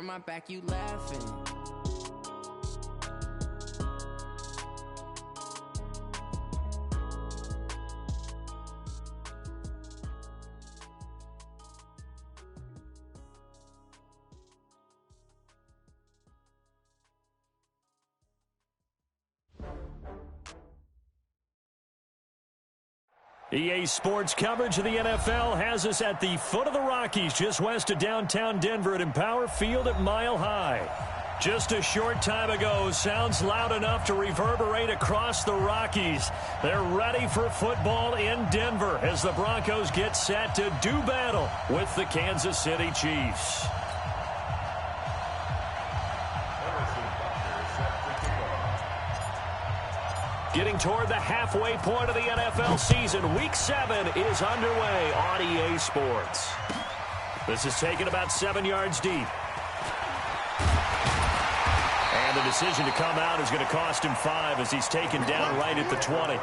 my back, you laughing. EA Sports coverage of the NFL has us at the foot of the Rockies, just west of downtown Denver at Empower Field at Mile High. Just a short time ago, sounds loud enough to reverberate across the Rockies. They're ready for football in Denver as the Broncos get set to do battle with the Kansas City Chiefs. Getting toward the halfway point of the NFL season, Week 7 is underway on EA Sports. This is taken about 7 yards deep. And the decision to come out is going to cost him 5 as he's taken down right at the 20.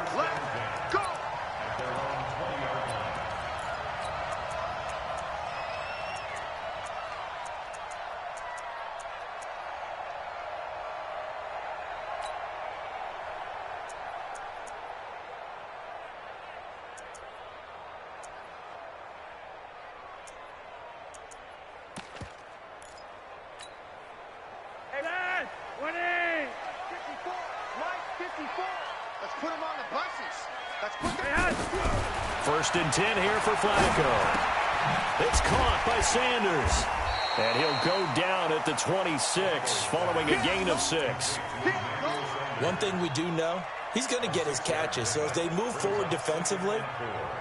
First and 10 here for Flacco. It's caught by Sanders. And he'll go down at the 26 following a gain of 6. One thing we do know, he's going to get his catches. So as they move forward defensively,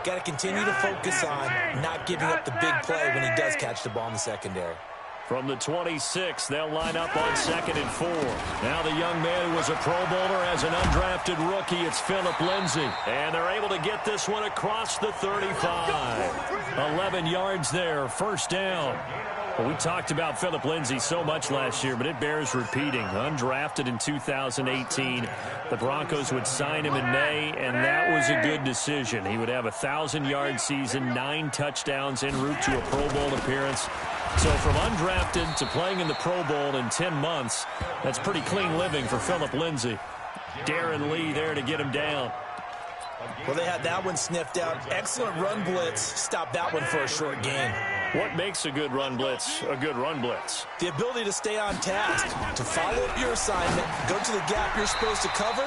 got to continue to focus on not giving up the big play when he does catch the ball in the secondary. From the 26, they'll line up on 2nd and 4. Now the young man who was a Pro Bowler as an undrafted rookie, it's Phillip Lindsay. And they're able to get this one across the 35. 11 yards there, first down. Well, we talked about Phillip Lindsay so much last year, but it bears repeating. Undrafted in 2018. The Broncos would sign him in May, and that was a good decision. He would have a 1,000-yard season, 9 touchdowns en route to a Pro Bowl appearance. So from undrafted to playing in the Pro Bowl in 10 months, that's pretty clean living for Phillip Lindsay. Darren Lee there to get him down. Well, they had that one sniffed out. Excellent run blitz. Stopped that one for a short gain. What makes a good run blitz a good run blitz? The ability to stay on task, to follow up your assignment, go to the gap you're supposed to cover,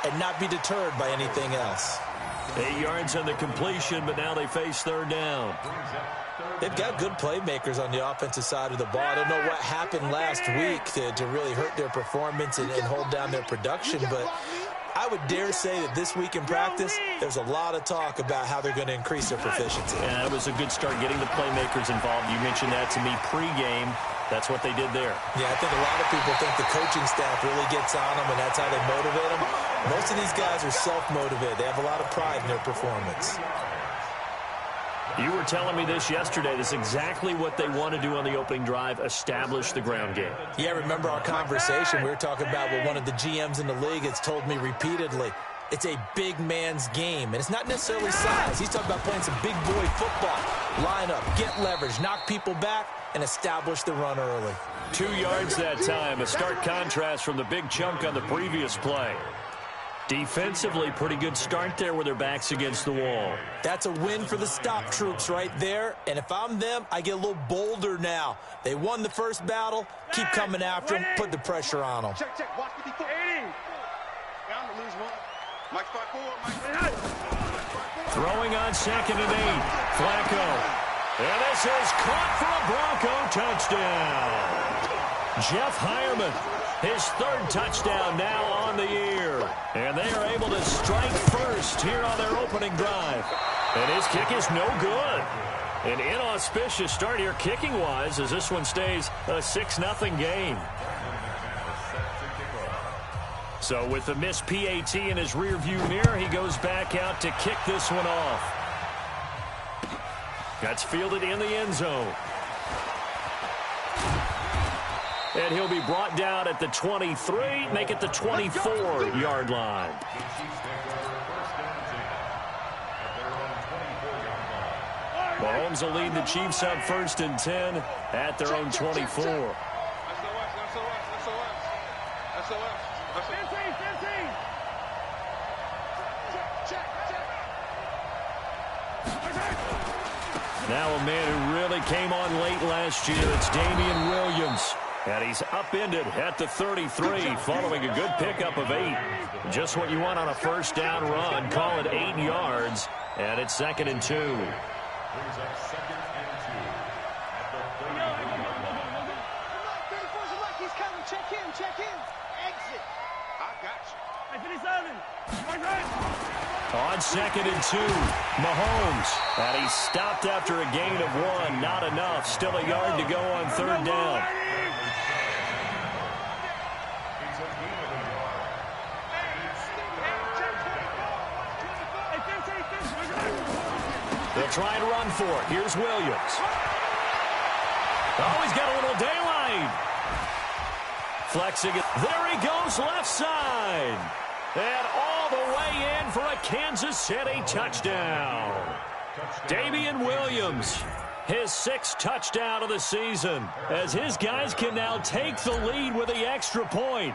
and not be deterred by anything else. 8 yards on the completion, but now they face third down. They've got good playmakers on the offensive side of the ball. I don't know what happened last week to really hurt their performance and hold down their production, but I would dare say that this week in practice, there's a lot of talk about how they're going to increase their proficiency. Yeah, it was a good start getting the playmakers involved. You mentioned that to me pregame. That's what they did there. Yeah, I think a lot of people think the coaching staff really gets on them, and that's how they motivate them. Most of these guys are self-motivated. They have a lot of pride in their performance. You were telling me this yesterday. This is exactly what they want to do on the opening drive, establish the ground game. Yeah, remember our conversation. We were talking about what one of the GMs in the league has told me repeatedly. It's a big man's game, and it's not necessarily size. He's talking about playing some big boy football. Line up, get leverage, knock people back, and establish the run early. 2 yards that time, a stark contrast from the big chunk on the previous play. Defensively, pretty good start there with their backs against the wall. That's a win for the stop troops right there. And if I'm them, I get a little bolder now. They won the first battle. Keep coming after them. Put the pressure on them. Check. Watch 54. 80. I'm going to lose one. Mike 5-4. Throwing on 2nd and 8. Flacco. And this is caught for a Bronco touchdown. Jeff Hireman, his 3rd touchdown now on the year. And they are able to strike first here on their opening drive. And his kick is no good. An inauspicious start here kicking-wise as this one stays a 6-0 game. So with the missed PAT in his rearview mirror, he goes back out to kick this one off. That's fielded in the end zone. And he'll be brought down at the 23, make it the 24-yard line. Mahomes will lead the Chiefs up 1st and 10 at their own 24. Now a man who really came on late last year. It's Damian Williams. And he's upended at the 33 following a good pickup of 8. Just what you want on a first down run. Call it 8 yards. And it's 2nd and 2. Check in. Exit. I got you. On 2nd and 2, Mahomes. And he stopped after a gain of 1. Not enough. Still a yard to go on 3rd down. They'll try and run for it. Here's Williams. Oh, he's got a little daylight. Flexing it. There he goes, left side. And all the way in for a Kansas City touchdown. Damian Williams, his 6th touchdown of the season, as his guys can now take the lead with the extra point.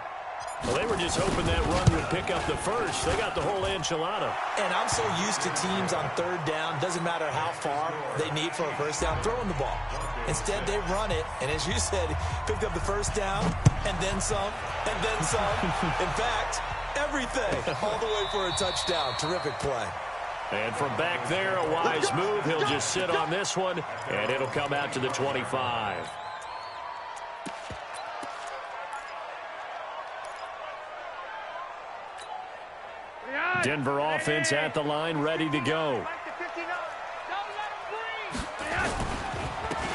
Well, they were just hoping that run would pick up the first. They got the whole enchilada. And I'm so used to teams on 3rd down, doesn't matter how far they need for a first down, throwing the ball. Instead, they run it, and as you said, picked up the first down, and then some, and then some. In fact, everything, all the way for a touchdown. Terrific play. And from back there, a wise move. He'll just sit on this one, and it'll come out to the 25. Denver offense at the line, ready to go.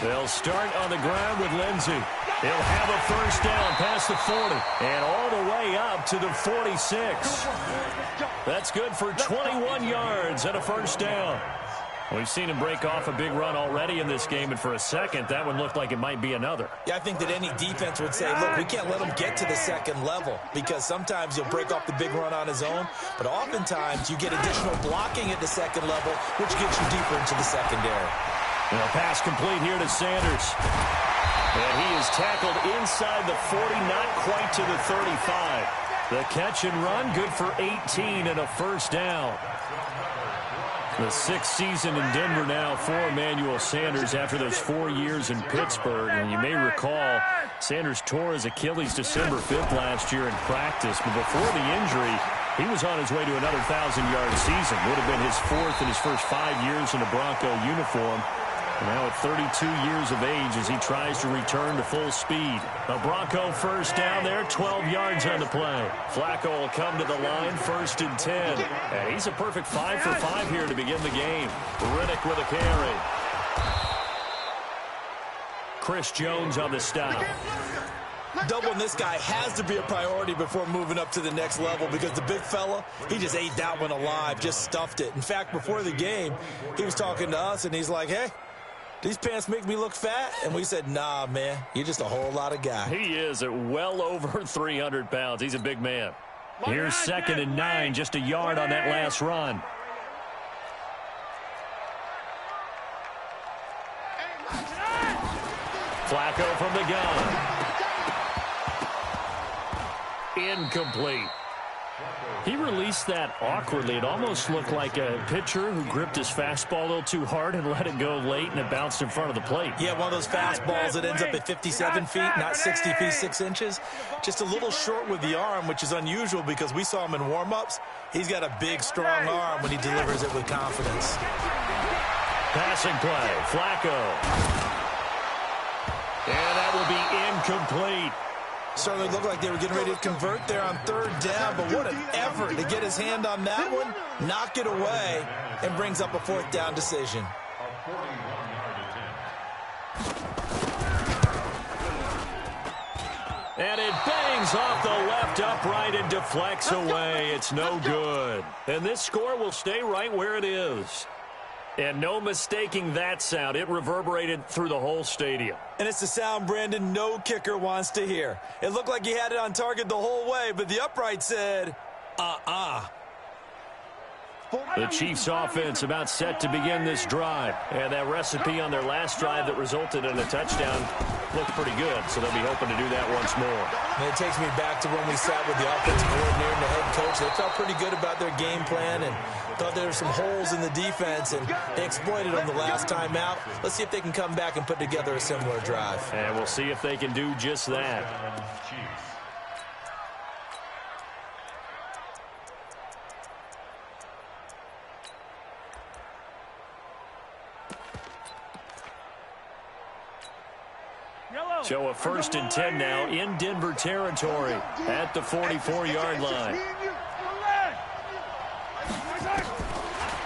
They'll start on the ground with Lindsey. He'll have a first down past the 40 and all the way up to the 46. That's good for 21 yards and a first down. We've seen him break off a big run already in this game, and for a second, that one looked like it might be another. Yeah, I think that any defense would say, look, we can't let him get to the second level, because sometimes he'll break off the big run on his own, but oftentimes you get additional blocking at the second level, which gets you deeper into the secondary. And a pass complete here to Sanders. And he is tackled inside the 40, not quite to the 35. The catch and run, good for 18 and a first down. The 6th season in Denver now for Emmanuel Sanders after those 4 years in Pittsburgh. And you may recall, Sanders tore his Achilles December 5th last year in practice. But before the injury, he was on his way to another 1,000-yard season. Would have been his 4th in his first 5 years in a Bronco uniform. Now at 32 years of age as he tries to return to full speed. A Bronco first down there, 12 yards on the play. Flacco will come to the line, 1st and 10. And he's a perfect 5 for 5 here to begin the game. Riddick with a carry. Chris Jones on the stop. Doubling this guy has to be a priority before moving up to the next level, because the big fella, he just ate that one alive, just stuffed it. In fact, before the game, he was talking to us, and he's like, hey, these pants make me look fat? And we said, nah, man, you're just a whole lot of guy. He is at well over 300 pounds. He's a big man. Here's 2nd and 9, just a yard on that last run. Flacco from the gun. Incomplete. He released that awkwardly. It almost looked like a pitcher who gripped his fastball a little too hard and let it go late, and it bounced in front of the plate. Yeah, one of those fastballs that ends up at 57 feet, not 60 feet, 6 inches. Just a little short with the arm, which is unusual because we saw him in warm-ups. He's got a big, strong arm when he delivers it with confidence. Passing play, Flacco. And that will be incomplete. Certainly looked like they were getting ready to convert there on 3rd down, but what an effort to get his hand on that one, knock it away, and brings up a 4th down decision. And it bangs off the left upright and deflects away. It's no good. And this score will stay right where it is. And no mistaking that sound. It reverberated through the whole stadium. And it's the sound, Brandon, no kicker wants to hear. It looked like he had it on target the whole way, but the upright said, The Chiefs offense about set to begin this drive. And that recipe on their last drive that resulted in a touchdown looked pretty good, so they'll be hoping to do that once more. And it takes me back to when we sat with the offensive coordinator and the head coach. They felt pretty good about their game plan and thought there were some holes in the defense, and they exploited them the last time out. Let's see if they can come back and put together a similar drive. And we'll see if they can do just that. So a 1st and 10 now in Denver territory at the 44-yard line.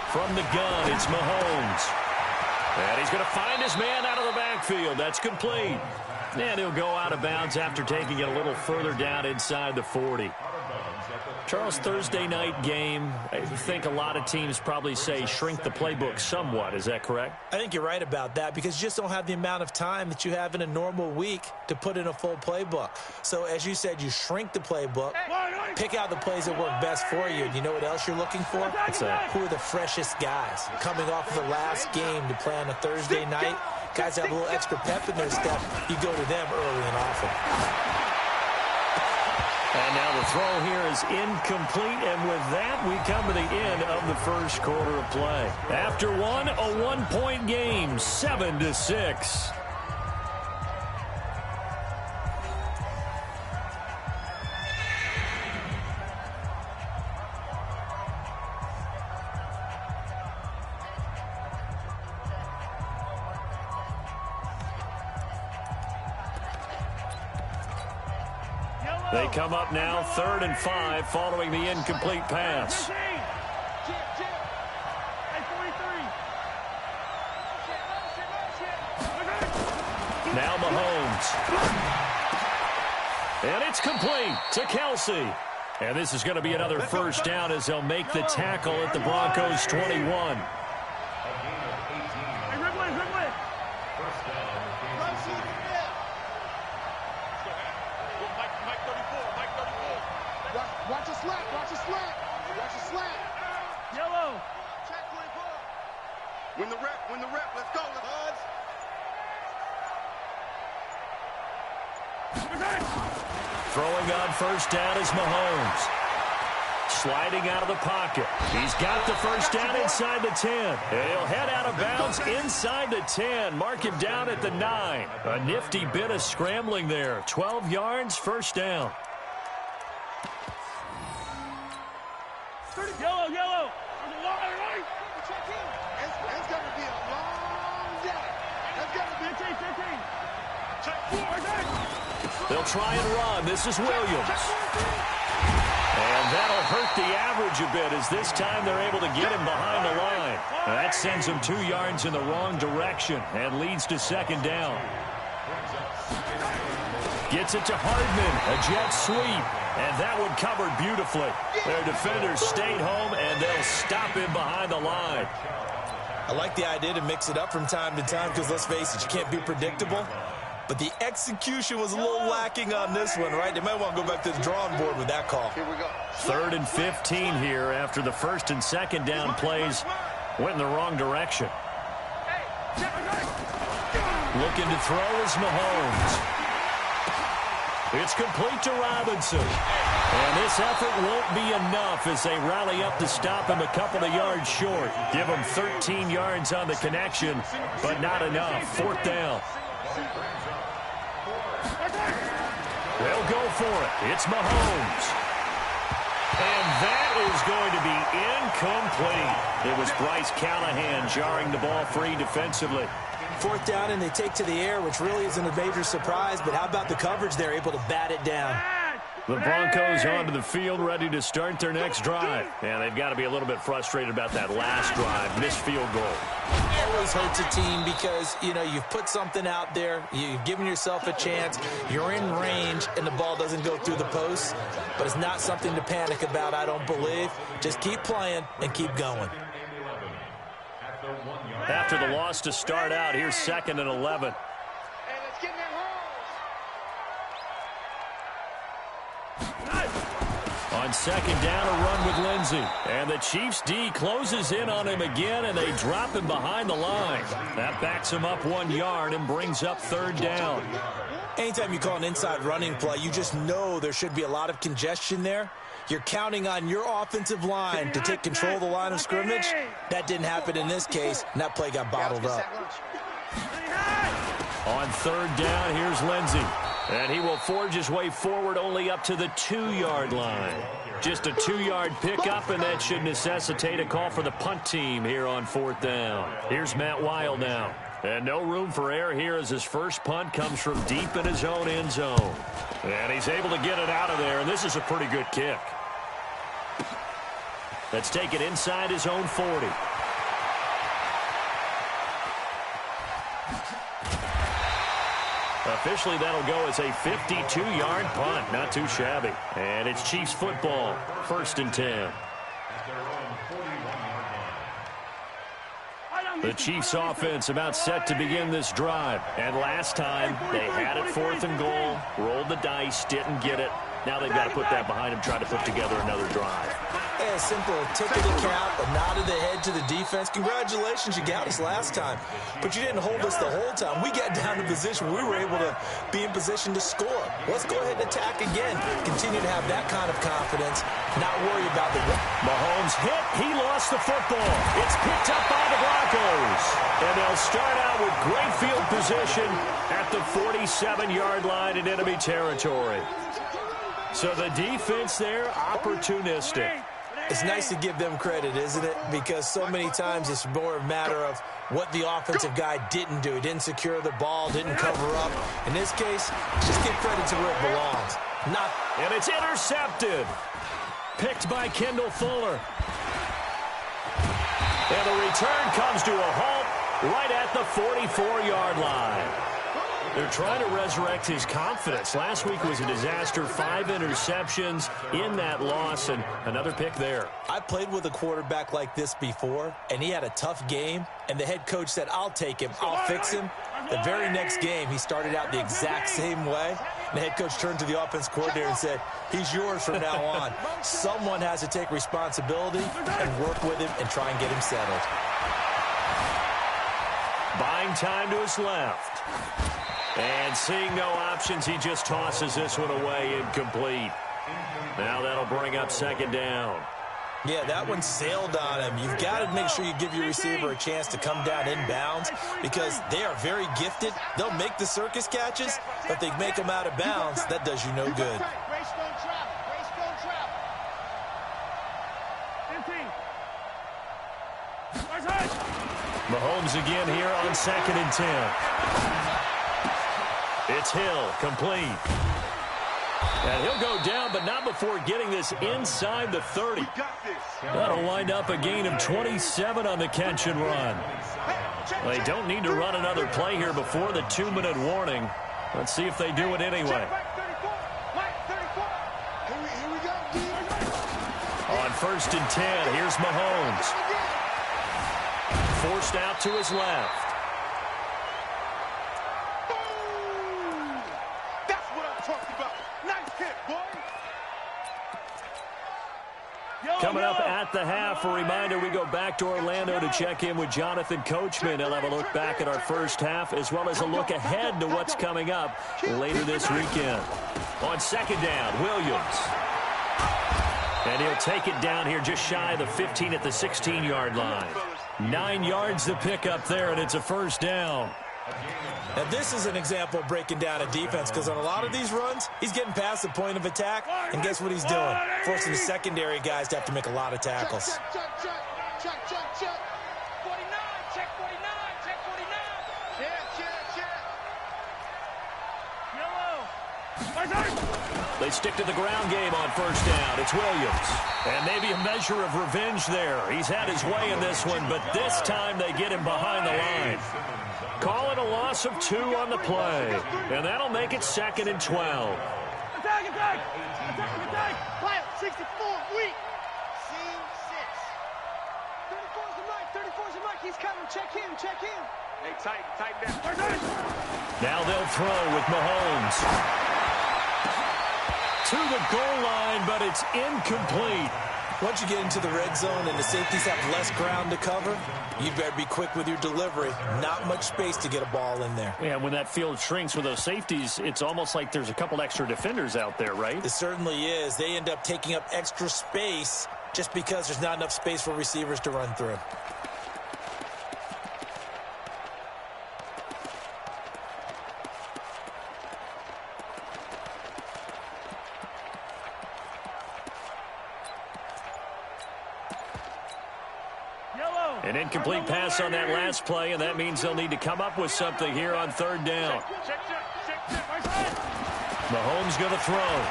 From the gun, it's Mahomes. And he's going to find his man out of the backfield. That's complete. And he'll go out of bounds after taking it a little further down inside the 40. Charles, Thursday night game, I think a lot of teams probably say shrink the playbook somewhat. Is that correct? I think you're right about that because you just don't have the amount of time that you have in a normal week to put in a full playbook. So, as you said, you shrink the playbook, pick out the plays that work best for you. And you know what else you're looking for? What's that? Who are the freshest guys coming off of the last game to play on a Thursday night? Guys have a little extra pep in their step. You go to them early and often. And now the throw here is incomplete, and with that, we come to the end of the first quarter of play. After one, a one-point game, 7-6. They come up now 3rd and 5 following the incomplete pass. Now Mahomes. And it's complete to Kelsey. And this is going to be another first down as they'll make the tackle at the Broncos 21. Watch a slant, watch a slant, watch a slant. Yellow. Check 24. Win the rep, let's go, buds. Throwing on first down is Mahomes. Sliding out of the pocket. He's got the first down inside the 10. And he'll head out of bounds inside the 10. Mark him down at the 9. A nifty bit of scrambling there. 12 yards, first down. Yellow, yellow. It's going to be a long day. It's going to be 15. They'll try and run. This is Williams. And that'll hurt the average a bit as this time they're able to get him behind the line. That sends him 2 yards in the wrong direction and leads to second down. Gets it to Hardman, a jet sweep, and that one covered beautifully. Their defenders stayed home, and they'll stop him behind the line. I like the idea to mix it up from time to time because, let's face it, you can't be predictable. But the execution was a little lacking on this one, right? They might want to go back to the drawing board with that call. Here we go. 3rd and 15 here after the first and second down plays went in the wrong direction. Looking to throw is Mahomes. It's complete to Robinson. And this effort won't be enough as they rally up to stop him a couple of yards short. Give him 13 yards on the connection, but not enough. 4th down. They'll go for it. It's Mahomes. And that is going to be incomplete. It was Bryce Callahan jarring the ball free defensively. 4th down, and they take to the air, which really isn't a major surprise. But how about the coverage? They're able to bat it down. The Broncos onto the field, ready to start their next drive. And they've got to be a little bit frustrated about that last drive. Missed field goal. Always hurts a team because, you know, you've put something out there. You've given yourself a chance. You're in range, and the ball doesn't go through the posts. But it's not something to panic about, I don't believe. Just keep playing and keep going. After the loss to start out, here's 2nd and 11. On On second down, a run with Lindsey. And the Chiefs D closes in on him again, and they drop him behind the line. That backs him up 1 yard and brings up third down. Anytime you call an inside running play, you just know there should be a lot of congestion there. You're counting on your offensive line to take control of the line of scrimmage. That didn't happen in this case, and that play got bottled up. On third down, here's Lindsey. And he will forge his way forward only up to the 2-yard line. Just a 2-yard pickup, and that should necessitate a call for the punt team here on fourth down. Here's Matt Weil now. And no room for error here as his first punt comes from deep in his own end zone. And he's able to get it out of there, and this is a pretty good kick. Let's take it inside his own 40. Officially, that'll go as a 52-yard punt. Not too shabby. And it's Chiefs football, 1st and 10. The Chiefs offense about set to begin this drive. And last time, they had it 4th and goal, rolled the dice, didn't get it. Now they've got to put that behind them, try to put together another drive. A simple tip of the cap, a nod of the head to the defense. Congratulations, you got us last time. But you didn't hold us the whole time. We got down to position. We were able to be in position to score. Let's go ahead and attack again. Continue to have that kind of confidence. Not worry about the... Mahomes hit. He lost the football. It's picked up by the Broncos. And they'll start out with great field position at the 47-yard line in enemy territory. So the defense there, opportunistic. It's nice to give them credit, isn't it? Because so many times it's more a matter of what the offensive guy didn't do. He didn't secure the ball, didn't cover up. In this case, just give credit to where it belongs. And it's intercepted. Picked by Kendall Fuller. And the return comes to a halt right at the 44-yard line. They're trying to resurrect his confidence. Last week was a disaster. 5 interceptions in that loss, and another pick there. I played with a quarterback like this before, and he had a tough game, and the head coach said, I'll take him, I'll fix him. The very next game, he started out the exact same way. And the head coach turned to the offense coordinator and said, he's yours from now on. Someone has to take responsibility and work with him and try and get him settled. Buying time to his left. And seeing no options, he just tosses this one away, incomplete. Now that'll bring up second down. Yeah, that one sailed on him. You've got to make sure you give your receiver a chance to come down inbounds because they are very gifted. They'll make the circus catches, but if they make them out of bounds, that does you no good. Mahomes again here on 2nd and 10. It's Hill, complete. And he'll go down, but not before getting this inside the 30. That'll wind up a gain of 27 on the catch and run. They don't need to run another play here before the 2-minute warning. Let's see if they do it anyway. On 1st and 10, here's Mahomes. Forced out to his left. Coming up at the half, a reminder, we go back to Orlando to check in with Jonathan Coachman. He'll have a look back at our first half as well as a look ahead to what's coming up later this weekend. On second down, Williams. And he'll take it down here just shy of the 15 at the 16-yard line. 9 yards to pick up there, and it's a first down. Now, this is an example of breaking down a defense because on a lot of these runs, he's getting past the point of attack, and guess what he's doing? Forcing the secondary guys to have to make a lot of tackles. Check 49, check 49, check 49. Yellow. They stick to the ground game on first down. It's Williams. And maybe a measure of revenge there. He's had his way in this one, but this time they get him behind the line. Call it a loss of 2 on the play. And that'll make it 2nd and 12. Attack! Fire, 64, weak. Scene 6. 34's the mic, 34's the mic. He's coming, check him. Hey, tighten down. Now they'll throw with Mahomes. to the goal line, but it's incomplete. Once you get into the red zone and the safeties have less ground to cover, you better be quick with your delivery. Not much space to get a ball in there. Yeah, when that field shrinks with those safeties, it's almost like there's a couple extra defenders out there, right? It certainly is. They end up taking up extra space just because there's not enough space for receivers to run through. An incomplete pass on that last play, and that means they'll need to come up with something here on third down. Mahomes going to throw.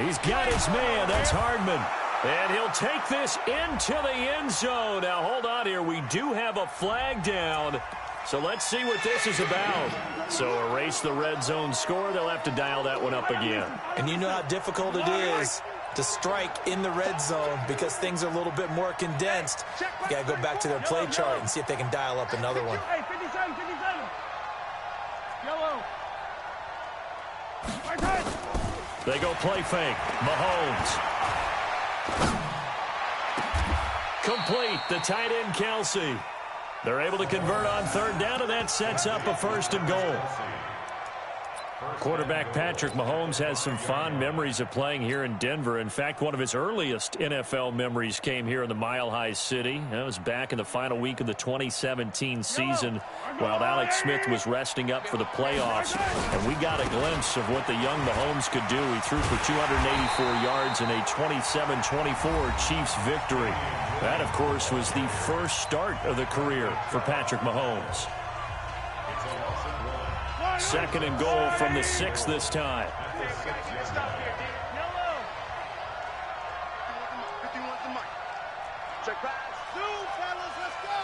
He's got his man. That's Hardman. And he'll take this into the end zone. Now, hold on here. We do have a flag down. So let's see what this is about. So erase the red zone score. They'll have to dial that one up again. And you know how difficult it is to strike in the red zone because things are a little bit more condensed. You got to go back to their play chart and see if they can dial up another one. Hey, 57, 57. Yellow. Right side. They go play fake. Mahomes. Complete. The tight end, Kelsey. They're able to convert on third down, and that sets up a 1st and goal. Quarterback Patrick Mahomes has some fond memories of playing here in Denver. In fact, one of his earliest NFL memories came here in the Mile High City. That was back in the final week of the 2017 season while Alex Smith was resting up for the playoffs. And we got a glimpse of what the young Mahomes could do. He threw for 284 yards in a 27-24 Chiefs victory. That, of course, was the first start of the career for Patrick Mahomes. 2nd and goal from the 6 this time. Check pass. Two, fellas, let's go.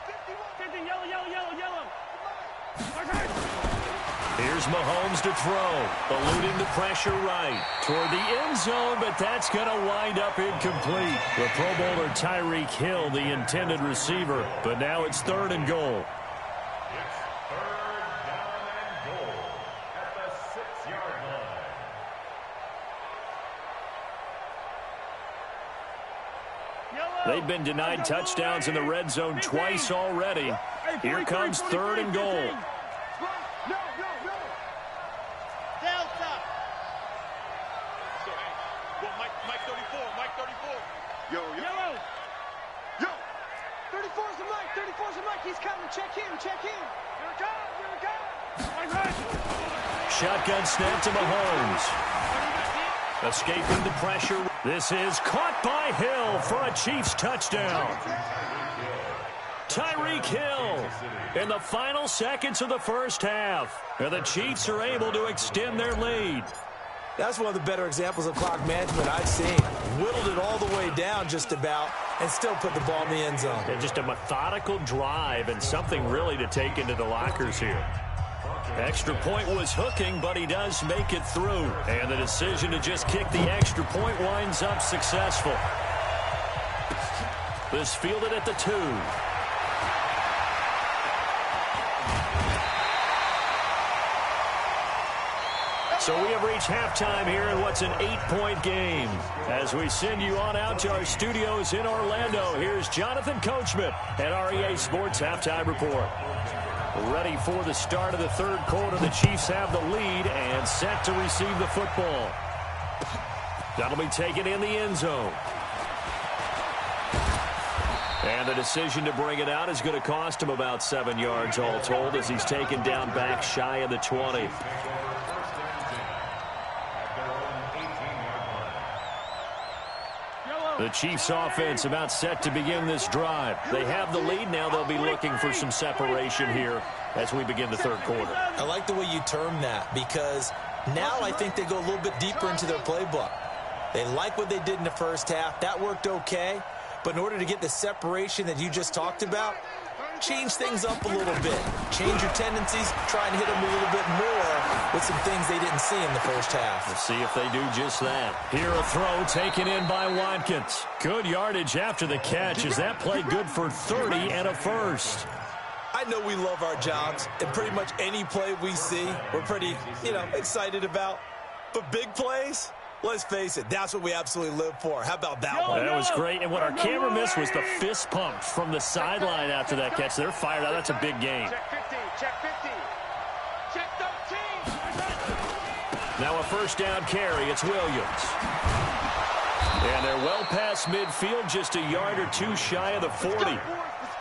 51, 50, yellow, yellow, yellow, yellow. Here's Mahomes to throw, eluding the pressure right toward the end zone, but that's going to wind up incomplete. The Pro Bowler Tyreek Hill, the intended receiver, but now it's 3rd and goal. It's 3rd down and goal at the 6-yard line. They've been denied touchdowns in the red zone twice already. Here comes 3rd and goal. Yo. 34's the mic. 34's the mic. He's coming. Check him. Here it comes. Shotgun snap to Mahomes. Escaping the pressure. This is caught by Hill for a Chiefs touchdown. Tyreek Hill in the final seconds of the first half. And the Chiefs are able to extend their lead. That's one of the better examples of clock management I've seen. Whittled it all the way down just about and still put the ball in the end zone. And just a methodical drive and something really to take into the lockers here. Extra point was hooking, but he does make it through. And the decision to just kick the extra point winds up successful. This fielded at the 2. So we have reached halftime here in what's an 8-point game. As we send you on out to our studios in Orlando, here's Jonathan Coachman at REA Sports Halftime Report. Ready for the start of the 3rd quarter. The Chiefs have the lead and set to receive the football. That'll be taken in the end zone. And the decision to bring it out is going to cost him about 7 yards all told as he's taken down back shy of the 20. The Chiefs offense about set to begin this drive. They have the lead. Now they'll be looking for some separation here as we begin the 3rd quarter. I like the way you term that because now I think they go a little bit deeper into their playbook. They like what they did in the first half. That worked okay. But in order to get the separation that you just talked about, change things up a little bit. Change your tendencies. Try and hit them a little bit more with some things they didn't see in the first half. Let's see if they do just that. Here a throw taken in by Watkins. Good yardage after the catch as that play good for 30 and a first. know we love our jobs, and pretty much any play we see, we're pretty, excited about. But big plays, let's face it, that's what we absolutely live for. How about that one? That was great, and what our camera missed was the fist pump from the sideline after that catch. They're fired out. That's a big game. Check 15, check 15, check 13. Now a first down carry. It's Williams. And they're well past midfield, just a yard or two shy of the 40.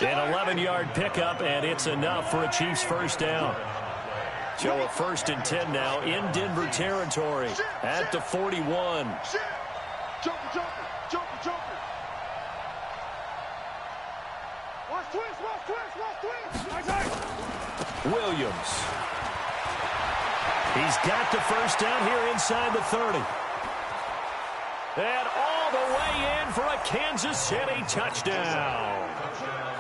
An 11-yard pickup, and it's enough for a Chiefs first down. So a 1st and 10 now in Denver territory at the 41. Jumper, jumper, jumper, jumper. Watch twist, watch twist, watch twist. Williams. He's got the first down here inside the 30. And all the way in for a Kansas City touchdown.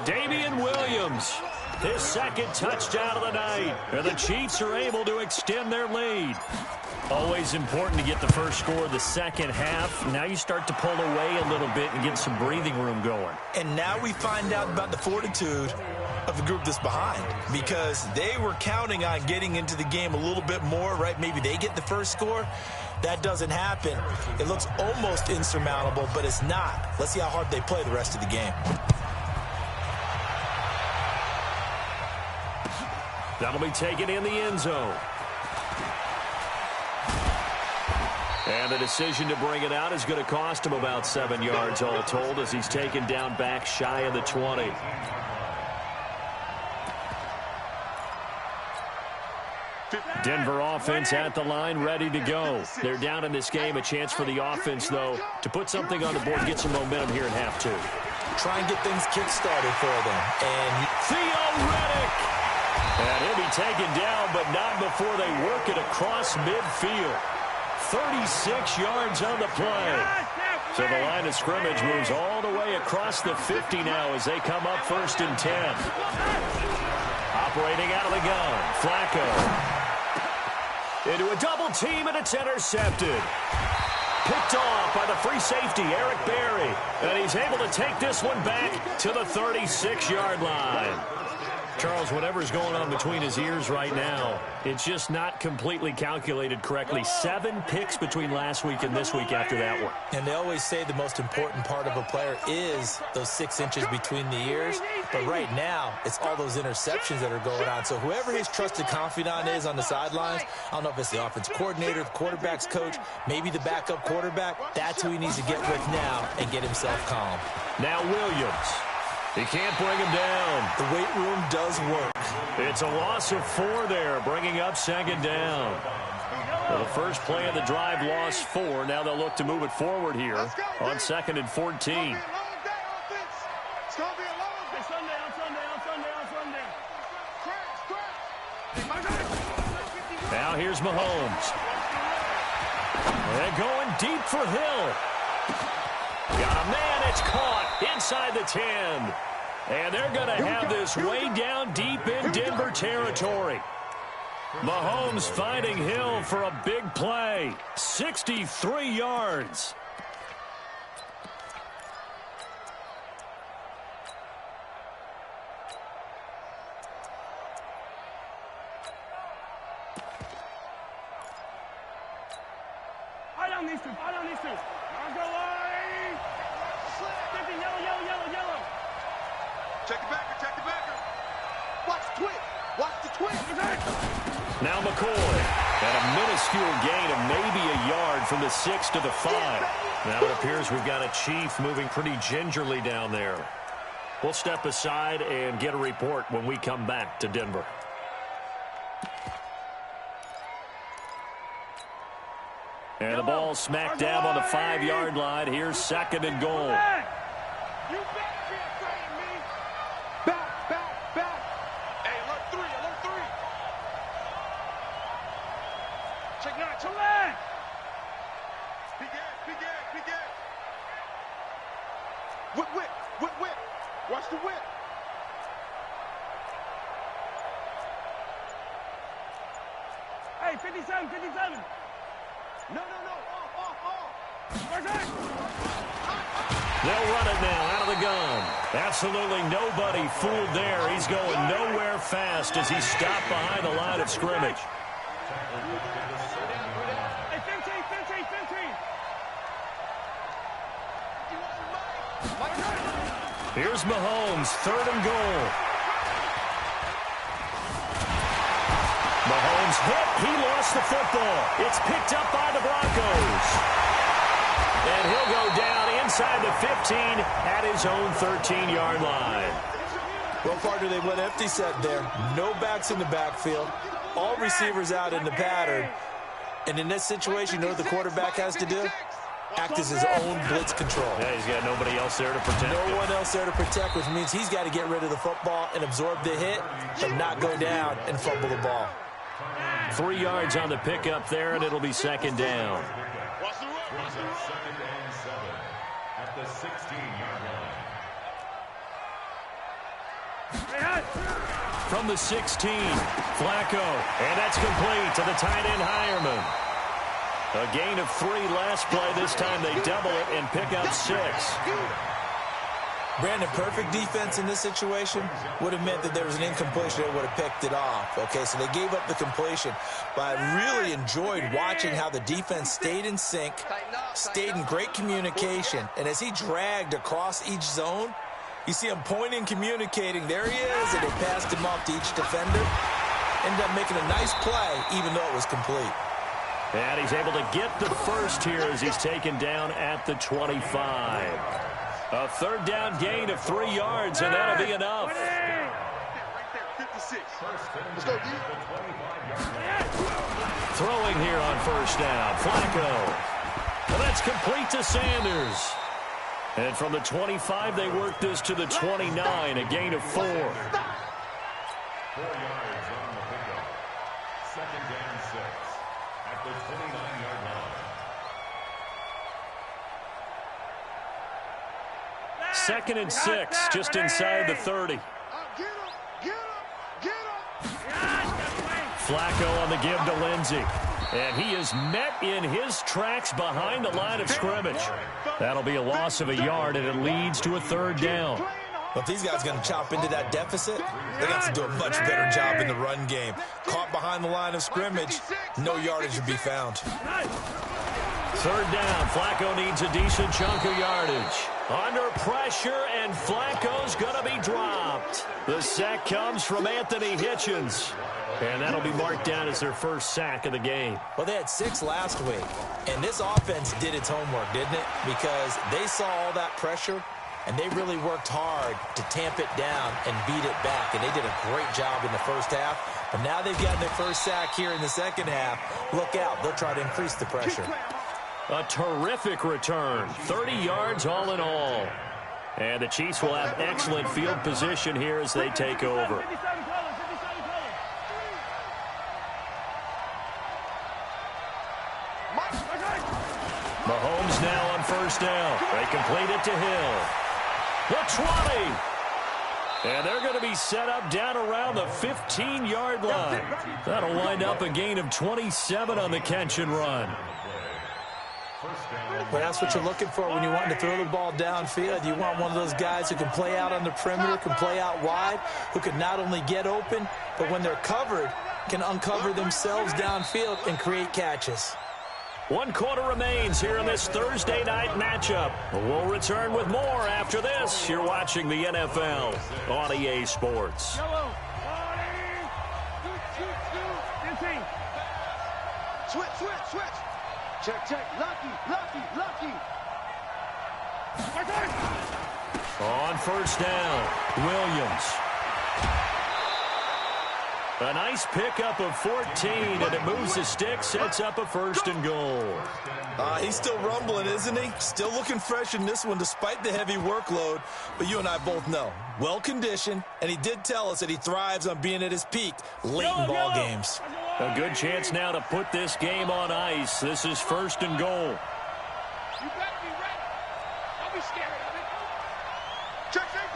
Damian Williams, his second touchdown of the night. And the Chiefs are able to extend their lead. Always important to get the first score of the second half. Now you start to pull away a little bit and get some breathing room going. And now we find out about the fortitude of the group that's behind, because they were counting on getting into the game a little bit more, right? Maybe they get the first score. That doesn't happen. It looks almost insurmountable, but it's not. Let's see how hard they play the rest of the game. That'll be taken in the end zone. And the decision to bring it out is going to cost him about 7 yards all told, as he's taken down back shy of the 20. Denver offense at the line, ready to go. They're down in this game. A chance for the offense, though, to put something on the board, get some momentum here in half two. Try and get things kick-started for them. And Theo Riddick. And he'll be taken down, but not before they work it across midfield. 36 yards on the play. So the line of scrimmage moves all the way across the 50 now as they come up 1st and 10. Operating out of the gun, Flacco. Into a double team, and it's intercepted. Picked off by the free safety, Eric Berry. And he's able to take this one back to the 36-yard line. Charles, whatever's going on between his ears right now, it's just not completely calculated correctly. 7 picks between last week and this week after that one. And they always say the most important part of a player is those 6 inches between the ears. But right now, it's all those interceptions that are going on. So whoever his trusted confidant is on the sidelines, I don't know if it's the offense coordinator, the quarterback's coach, maybe the backup quarterback, that's who he needs to get with now and get himself calm. Now Williams. He can't bring him down. The weight room does work. It's a loss of 4 there, bringing up 2nd down. Well, the first play of the drive lost 4. Now they'll look to move it forward here on 2nd and 14. Now here's Mahomes. They're going deep for Hill. Got a man, it's caught inside the 10. And they're going to have this way down deep in Denver territory. Mahomes finding Hill for a big play. 63 yards. I don't need to. I'll go away. 50, yellow. Check the backer, check the backer. Watch the twist. Watch the twist. Now McCoy. And a minuscule gain of maybe a yard from the 6 to the 5. Now it appears we've got a Chief moving pretty gingerly down there. We'll step aside and get a report when we come back to Denver. And the ball smack dab on the 5-yard line. Here's 2nd and goal. You better be afraid of me. Back. Hey, alert 3. Check 9, to line. Big gas. Whip. Watch the whip. Hey, 57. No. Off. They'll run it now out of the gun. Absolutely nobody fooled there. He's going nowhere fast as he's stopped behind the line of scrimmage. Hey, 15. Here's Mahomes, 3rd and goal. Mahomes hit. He lost the football. It's picked up by the Broncos. And he'll go down inside the 15 at his own 13-yard line. Well, partner, they went empty set there. No backs in the backfield. All receivers out in the pattern. And in this situation, you know what the quarterback has to do? Act as his own blitz control. Yeah, he's got nobody else there to protect him. No one else there to protect, which means he's got to get rid of the football and absorb the hit and not go down and fumble the ball. 3 yards on the pickup there, and it'll be 2nd down. Second and 7 at the 16-yard line. From the 16, Flacco, and that's complete to the tight end Hireman. A gain of 3 last play. This time they double it and pick up 6. Brandon, perfect defense in this situation would have meant that there was an incompletion. They would have picked it off. Okay, so they gave up the completion. But I really enjoyed watching how the defense stayed in sync, stayed in great communication. And as he dragged across each zone, you see him pointing, communicating. There he is, and they passed him off to each defender. Ended up making a nice play, even though it was complete. And he's able to get the first here as he's taken down at the 25. A 3rd down gain of 3 yards, and that'll be enough. Right there, 56. Let's go, D. Throwing here on 1st down, Flacco. Well, that's complete to Sanders. And from the 25, they work this to the 29, a gain of 4. 4 yards on the pickup. 2nd and 6 at the 29-yard line. 2nd and 6, just inside the 30. Flacco on the give to Lindsey. And he is met in his tracks behind the line of scrimmage. That'll be a loss of a yard, and it leads to a 3rd down. But if these guys are going to chop into that deficit, they got to do a much better job in the run game. Caught behind the line of scrimmage, no yardage to be found. 3rd down, Flacco needs a decent chunk of yardage. Under pressure, and Flacco's going to be dropped. The sack comes from Anthony Hitchens. And that'll be marked down as their first sack of the game. Well, they had 6 last week, and this offense did its homework, didn't it? Because they saw all that pressure, and they really worked hard to tamp it down and beat it back, and they did a great job in the first half. But now they've gotten their first sack here in the second half. Look out. They'll try to increase the pressure. A terrific return, 30 yards all in all. And the Chiefs will have excellent field position here as they take over. Mahomes now on 1st down. They complete it to Hill. The 20. And they're going to be set up down around the 15-yard line. That'll wind up a gain of 27 on the catch and run. Well, that's what you're looking for when you want to throw the ball downfield. You want one of those guys who can play out on the perimeter, can play out wide, who can not only get open, but when they're covered, can uncover themselves downfield and create catches. 1 quarter remains here in this Thursday night matchup. We'll return with more after this. You're watching the NFL on EA Sports. Switch. Check. Lucky. On 1st down, Williams. A nice pickup of 14, and it moves the stick, sets up a 1st and goal. He's still rumbling, isn't he? Still looking fresh in this one despite the heavy workload. But you and I both know, well-conditioned, and he did tell us that he thrives on being at his peak late in ball games. A good chance now to put this game on ice. This is 1st and goal. You better be ready. Don't be scared of it. Check safety.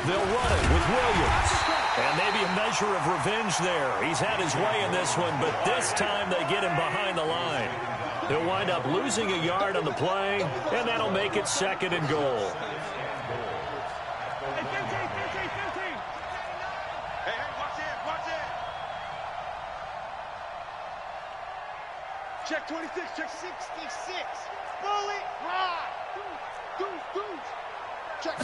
They'll run it with Williams. And maybe a measure of revenge there. He's had his way in this one, but this time they get him behind the line. He'll wind up losing a yard on the play, and that'll make it 2nd and goal. Hey, watch it. Check 26, check 66. Bullet, ride. Deuce. Check.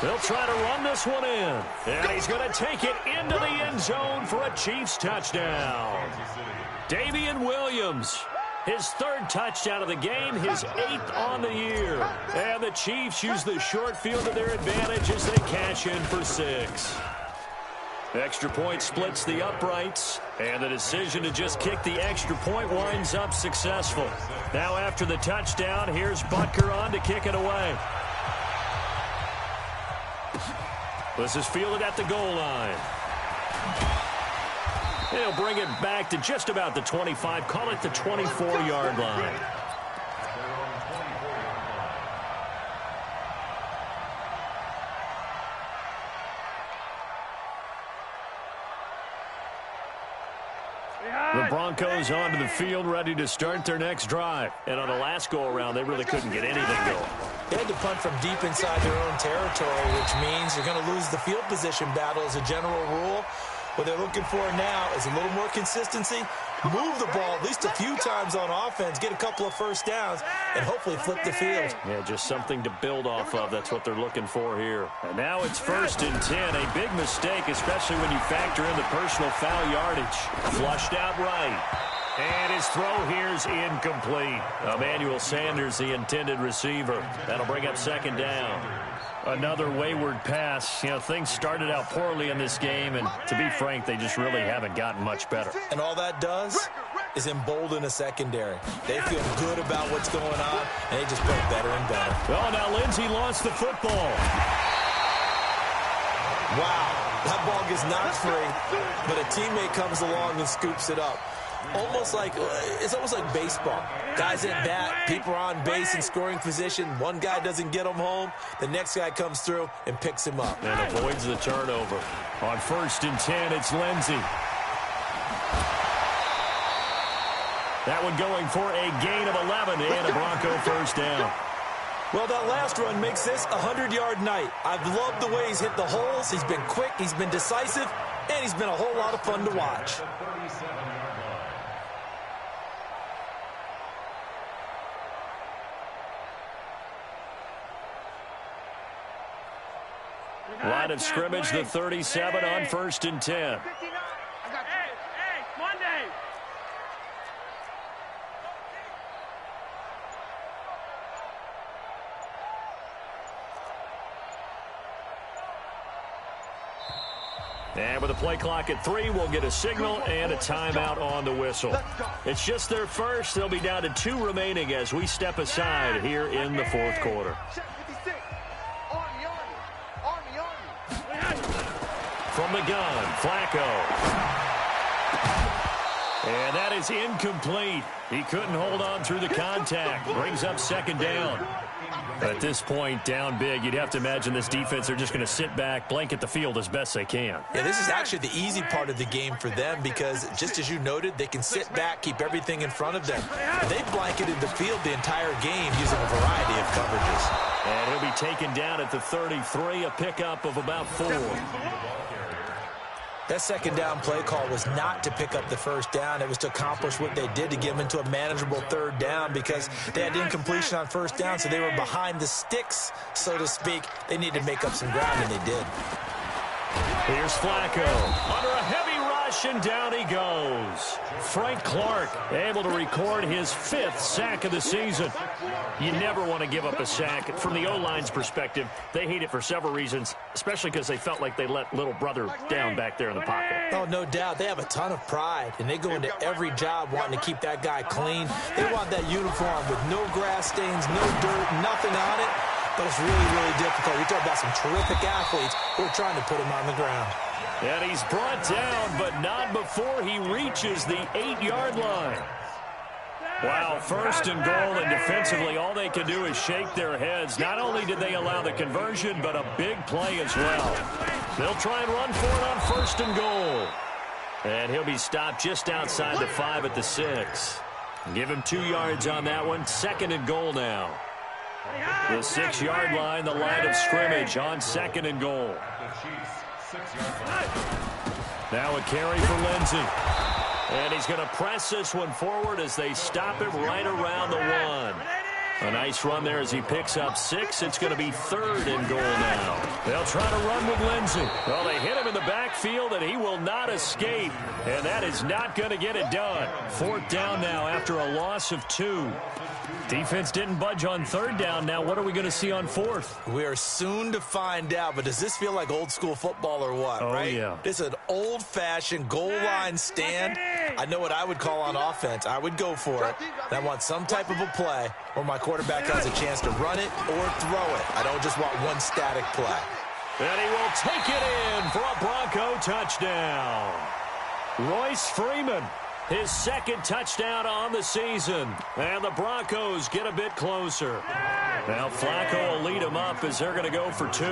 They'll try to run this one in. And he's going to take it into the end zone for a Chiefs touchdown. Damian Williams, his 3rd touchdown of the game, his 8th on the year. And the Chiefs use the short field to their advantage as they cash in for 6. Extra point splits the uprights, and the decision to just kick the extra point winds up successful. Now after the touchdown, here's Butker on to kick it away. This is fielded at the goal line. He'll bring it back to just about the 25, call it the 24-yard line. The Broncos onto the field, ready to start their next drive. And on the last go-around, they really couldn't get anything going. They had to punt from deep inside their own territory, which means you're going to lose the field position battle as a general rule. What they're looking for now is a little more consistency, move the ball at least a few times on offense, get a couple of first downs, and hopefully flip the field. Yeah, just something to build off of. That's what they're looking for here. And now it's 1st and 10. A big mistake, especially when you factor in the personal foul yardage. Flushed out right. And his throw here's incomplete. Emmanuel Sanders, the intended receiver. That'll bring up 2nd down. Another wayward pass. You know, things started out poorly in this game, and to be frank, they just really haven't gotten much better. And all that does is embolden a secondary. They feel good about what's going on, and they just play better and better. Oh, now Lindsey lost the football. Wow, that ball gets knocked free, but a teammate comes along and scoops it up. It's almost like baseball. Guys at bat, people are on base in scoring position. One guy doesn't get him home. The next guy comes through and picks him up. And avoids the turnover. On 1st and 10, it's Lindsey. That one going for a gain of 11 and a Bronco first down. Well, that last run makes this a 100-yard night. I've loved the way he's hit the holes. He's been quick, he's been decisive, and he's been a whole lot of fun to watch. Line of scrimmage, the 37 on 1st and 10. Hey, Monday. And with the play clock at 3, we'll get a signal and a timeout on the whistle. It's just their first. They'll be down to 2 remaining as we step aside here in the 4th quarter. From the gun, Flacco. And that is incomplete. He couldn't hold on through the contact. Brings up 2nd down. At this point, down big, you'd have to imagine this defense are just going to sit back, blanket the field as best they can. Yeah, this is actually the easy part of the game for them because, just as you noted, they can sit back, keep everything in front of them. They've blanketed the field the entire game using a variety of coverages. And he'll be taken down at the 33, a pickup of about 4. That 2nd down play call was not to pick up the first down. It was to accomplish what they did to get them into a manageable 3rd down because they had incompletion on 1st down, so they were behind the sticks, so to speak. They needed to make up some ground, and they did. Here's Flacco under a heavy rush, and down he goes. Frank Clark able to record his 5th sack of the season. You never want to give up a sack. From the O-line's perspective, they hate it for several reasons, especially because they felt like they let little brother down back there in the pocket. Oh, no doubt. They have a ton of pride, and they go into every job wanting to keep that guy clean. They want that uniform with no grass stains, no dirt, nothing on it. But it's really, really difficult. We talk about some terrific athletes who are trying to put him on the ground. And he's brought down, but not before he reaches the 8-yard line. Wow, 1st and goal, and defensively all they can do is shake their heads. Not only did they allow the conversion, but a big play as well. They'll try and run for it on 1st and goal. And he'll be stopped just outside the 5 at the 6. Give him 2 yards on that one. 2nd and goal now. The 6-yard line, the line of scrimmage on 2nd and goal. Now a carry for Lindsey. And he's going to press this one forward as they stop him right around the 1. A nice run there as he picks up 6. It's going to be 3rd and goal now. They'll try to run with Lindsey. Well, they hit him in the backfield, and he will not escape. And that is not going to get it done. 4th down now after a loss of 2. Defense didn't budge on 3rd down. Now what are we going to see on 4th? We are soon to find out, but does this feel like old school football or what, right? Yeah. It's an old-fashioned goal line stand. I know what I would call on offense. I would go for it. And I want some type of a play where my quarterback has a chance to run it or throw it. I don't just want one static play. And he will take it in for a Bronco touchdown. Royce Freeman, his 2nd touchdown on the season. And the Broncos get a bit closer. Now Flacco will lead them up as they're going to go for 2.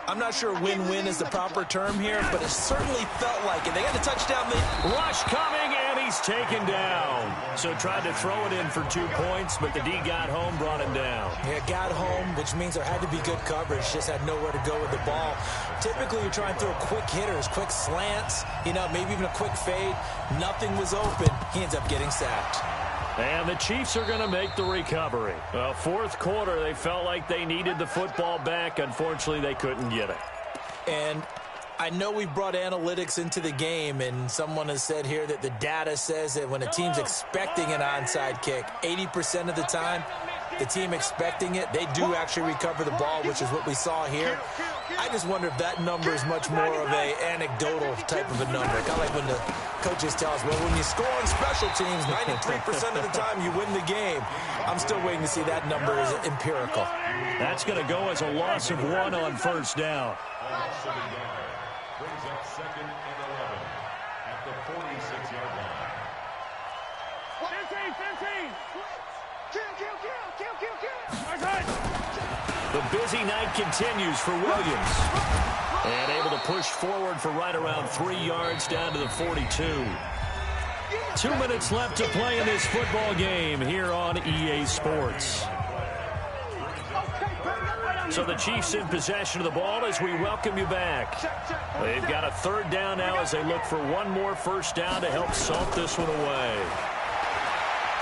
I'm not sure win-win is the proper term here, but it certainly felt like it. They got a touchdown lead. Rush coming, and he's taken down. So tried to throw it in for 2 points, but the D got home, brought him down. Yeah, got home, which means there had to be good coverage. Just had nowhere to go with the ball. Typically, you try and throw quick hitters, quick slants, maybe even a quick fade. Nothing was open. He ends up getting sacked. And the Chiefs are going to make the recovery. 4th quarter, they felt like they needed the football back. Unfortunately, they couldn't get it. And I know we brought analytics into the game, and someone has said here that the data says that when a team's expecting an onside kick, 80% of the time, the team expecting it, they do actually recover the ball, which is what we saw here. I just wonder if that number is much more of a anecdotal type of a number. Kind of like when the coaches tell us, well, when you score on special teams, 93% of the time you win the game. I'm still waiting to see that number is empirical. That's going to go as a loss of 1 on 1st down. Brings up 2nd and 11 at the 46-yard line. 15. The busy night continues for Williams. And able to push forward for right around 3 yards down to the 42. 2 minutes left to play in this football game here on EA Sports. So the Chiefs in possession of the ball as we welcome you back. They've got a 3rd down now as they look for 1 more 1st down to help salt this one away.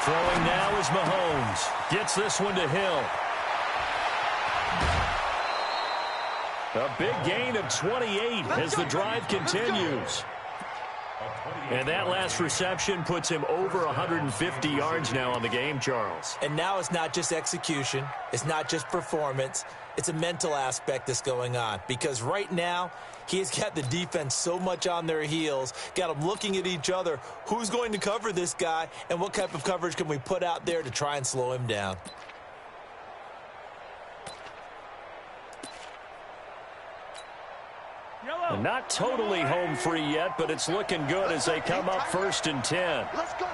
Throwing now is Mahomes. Gets this one to Hill. A big gain of 28 as the drive continues. And that last reception puts him over 150 yards now on the game, Charles. And now it's not just execution. It's not just performance. It's a mental aspect that's going on. Because right now, he's got the defense so much on their heels, got them looking at each other. Who's going to cover this guy, and what type of coverage can we put out there to try and slow him down? Not totally home free yet, but it's looking good as they come up 1st and 10. Let's go.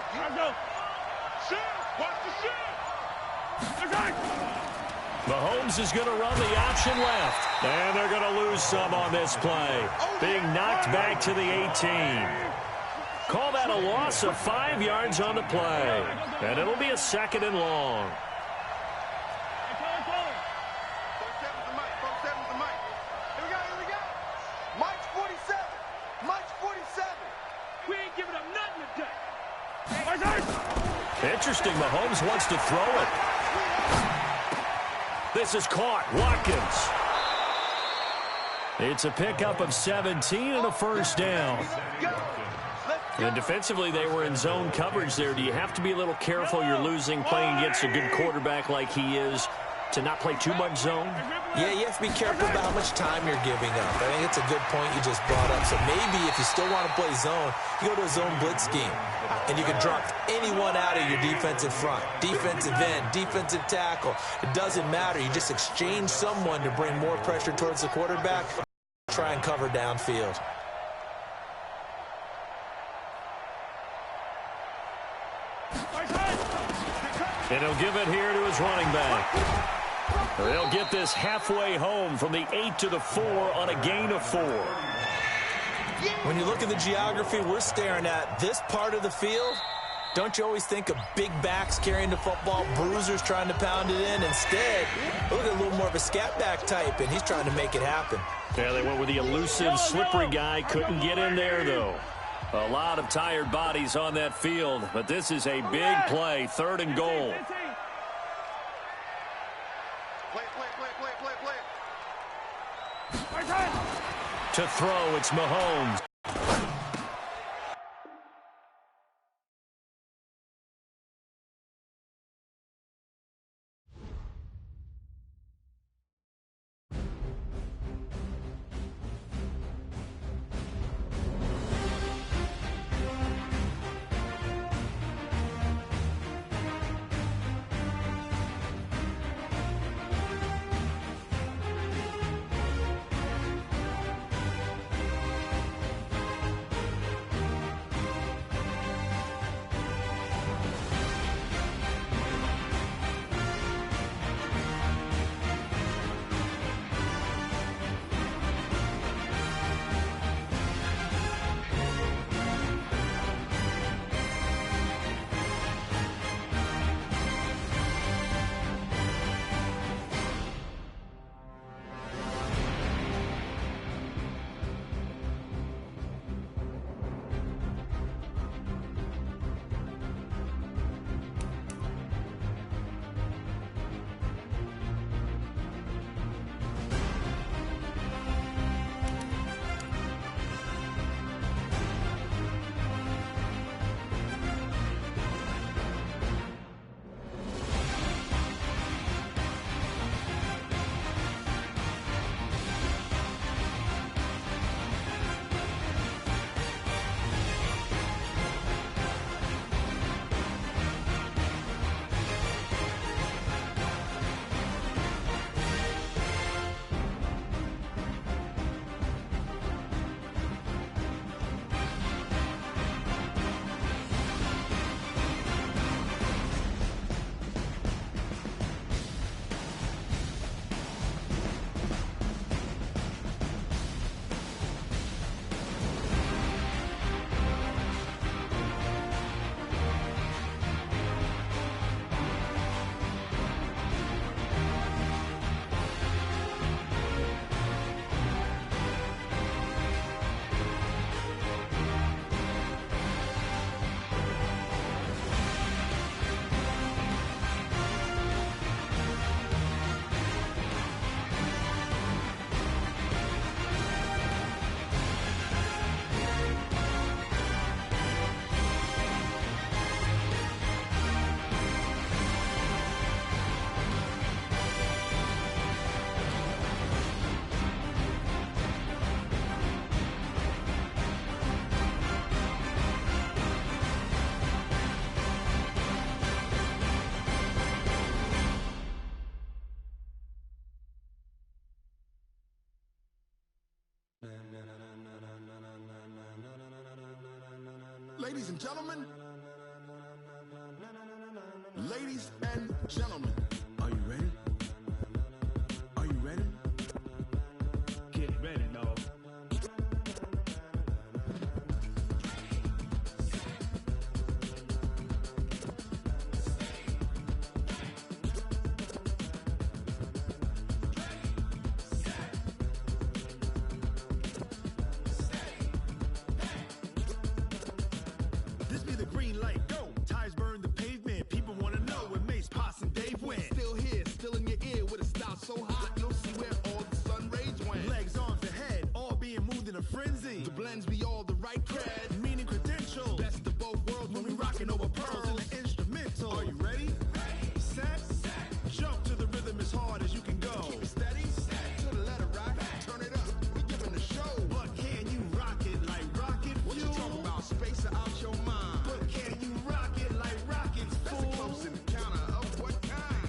Mahomes is going to run the option left. And they're going to lose some on this play. Being knocked back to the 18. Call that a loss of 5 yards on the play. And it'll be a 2nd and long. Interesting, Mahomes wants to throw it. This is caught. Watkins. It's a pickup of 17 and a 1st down. And defensively, they were in zone coverage there. Do you have to be a little careful? You're losing playing against a good quarterback like he is to not play too much zone? Yeah, you have to be careful about how much time you're giving up. I think it's a good point you just brought up. So maybe if you still want to play zone, you go to a zone blitz scheme. And you can drop anyone out of your defensive front, defensive end, defensive tackle. It doesn't matter. You just exchange someone to bring more pressure towards the quarterback. Try and cover downfield. And he'll give it here to his running back. They'll get this halfway home from the 8 to the 4 on a gain of 4. When you look at the geography we're staring at, this part of the field Don't you always think of big backs carrying the football, bruisers trying to pound it in? Instead, look at a little more of a scat back type, and he's trying to make it happen. Yeah, they went with the elusive, slippery guy. Couldn't get in there, though. A lot of tired bodies on that field, but this is a big play, 3rd and goal. To throw, it's Mahomes. Ladies and gentlemen, ladies and gentlemen, are you ready? Are you ready? Get ready, dog. This be the green light, go. Tires burn the pavement. People wanna know when Mace, Potts, and Dave went. Still here, still in your ear with a style so hot, you'll see where all the sun rays went. Legs, arms, the head, all being moved in a frenzy. The blends be all the right cred, meaning credentials. Best of both worlds when we rockin' over pearls in the instrumental. Are you ready? Set, jump to the rhythm as hard as you can go. Keep it steady, to the letter right. Turn it up, we giving the show. But can you rock it like rocket fuel? What you talking about? Space out your mind. But can you rock it like rockets, fool? That's a close encounter of what kind?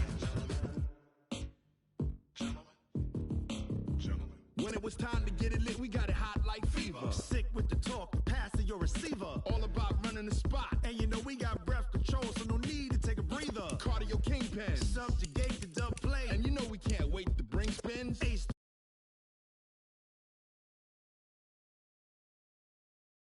Gentlemen. When it was time to get it lit, we got it hot like fever. Sick with the talk, pass to your receiver. All about running the spot. And you know we got breath control, so no need to take a breather. Cardio kingpin, subject